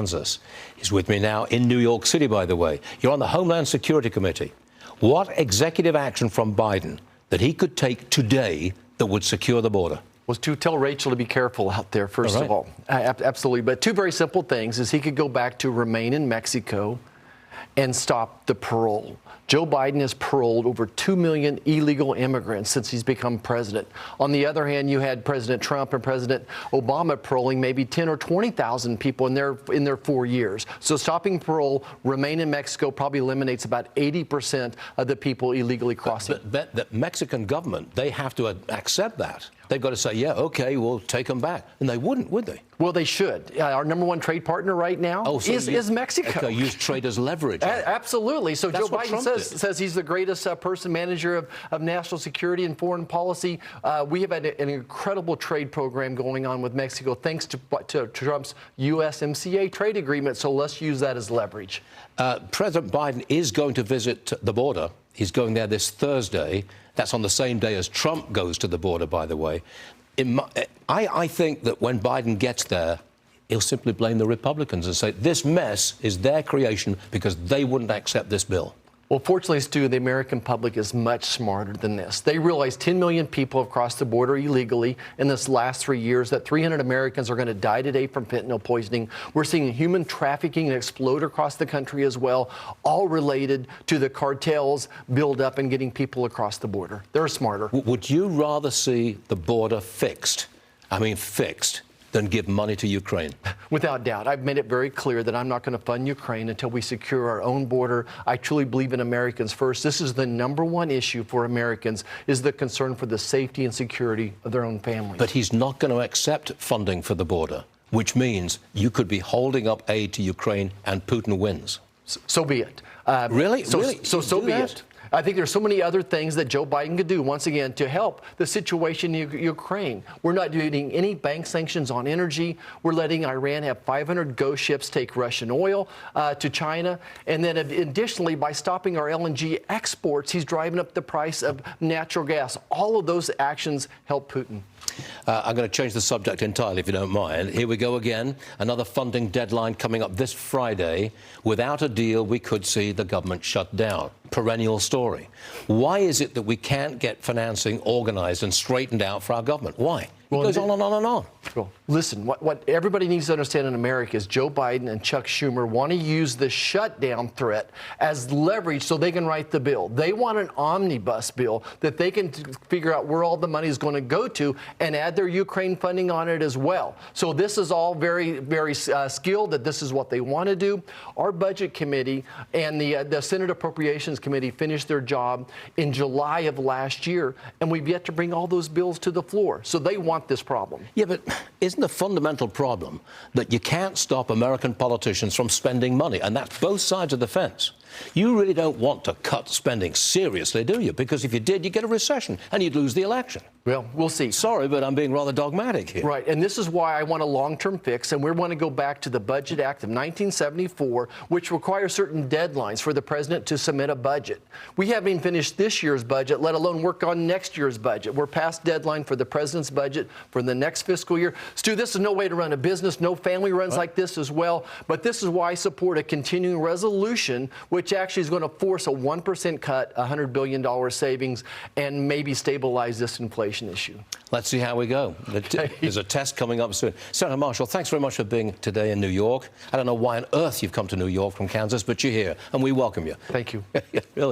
Kansas. He's with me now in New York City, by the way. You're on the Homeland Security Committee. What executive action from Biden that he could take today that would secure the border? Was to tell Rachel to be careful out there, first of all. Absolutely. But two very simple things is he could go back to remain in Mexico and stop the parole. Joe Biden has paroled over 2 million illegal immigrants since he's become president. On the other hand, you had President Trump and President Obama paroling maybe 10 or 20,000 people in their 4 years. So stopping parole, remain in Mexico, probably eliminates about 80% of the people illegally crossing. But the Mexican government, they have to accept that. They've got to say, yeah, okay, we'll take them back. And they wouldn't, would they? Well, they should. Our number one trade partner right now is Mexico. Okay, use trade as leverage. Absolutely. So That's Joe Biden says he's the greatest person manager of national security and foreign policy. We have had an incredible trade program going on with Mexico thanks to Trump's USMCA trade agreement. So let's use that as leverage. President Biden is going to visit the border. He's going there this Thursday. That's on the same day as Trump goes to the border, by the way. I think that when Biden gets there, he'll simply blame the Republicans and say this mess is their creation because they wouldn't accept this bill. Well, fortunately, Stu, the American public is much smarter than this. They realize 10 million people have crossed the border illegally in this last 3 years, that 300 Americans are going to die today from fentanyl poisoning. We're seeing human trafficking explode across the country as well, all related to the cartels build up and getting people across the border. They're smarter. Would you rather see the border fixed, than give money to Ukraine? Without doubt. I've made it very clear that I'm not going to fund Ukraine until we secure our own border. I truly believe in Americans first. This is the number one issue for Americans, is the concern for the safety and security of their own families. But he's not going to accept funding for the border, which means you could be holding up aid to Ukraine and Putin wins. So be it. Really? So be it. I think there's so many other things that Joe Biden could do, once again, to help the situation in Ukraine. We're not doing any bank sanctions on energy. We're letting Iran have 500 ghost ships take Russian oil to China. And then additionally, by stopping our LNG exports, he's driving up the price of natural gas. All of those actions help Putin. I'm going to change the subject entirely, if you don't mind. Here we go again. Another funding deadline coming up this Friday. Without a deal, we could see the government shut down. Perennial story. Why is it that we can't get financing organized and straightened out for our government? Why? It goes on and on and on. Well, listen, what everybody needs to understand in America is Joe Biden and Chuck Schumer want to use the shutdown threat as leverage so they can write the bill. They want an omnibus bill that they can figure out where all the money is going to go to and add their Ukraine funding on it as well. So this is all very, very skilled, that this is what they want to do. Our Budget Committee and the Senate Appropriations Committee finished their job in July of last year, and we've yet to bring all those bills to the floor. So they want this problem. Yeah, but isn't the fundamental problem that you can't stop American politicians from spending money? And that's both sides of the fence. You really don't want to cut spending seriously, do you? Because if you did, you'd get a recession and you'd lose the election. Well, we'll see. Sorry, but I'm being rather dogmatic here. Right, and this is why I want a long-term fix, and we want to go back to the Budget Act of 1974, which requires certain deadlines for the president to submit a budget. We haven't even finished this year's budget, let alone work on next year's budget. We're past deadline for the president's budget for the next fiscal year. Stu, this is no way to run a business. No family runs like this as well. But this is why I support a continuing resolution, which actually is going to force a 1% cut, $100 billion savings, and maybe stabilize this inflation issue. Let's see how we go. There's a test coming up soon. Senator Marshall, thanks very much for being today in New York. I don't know why on earth you've come to New York from Kansas, but you're here, and we welcome you. Thank you. Really.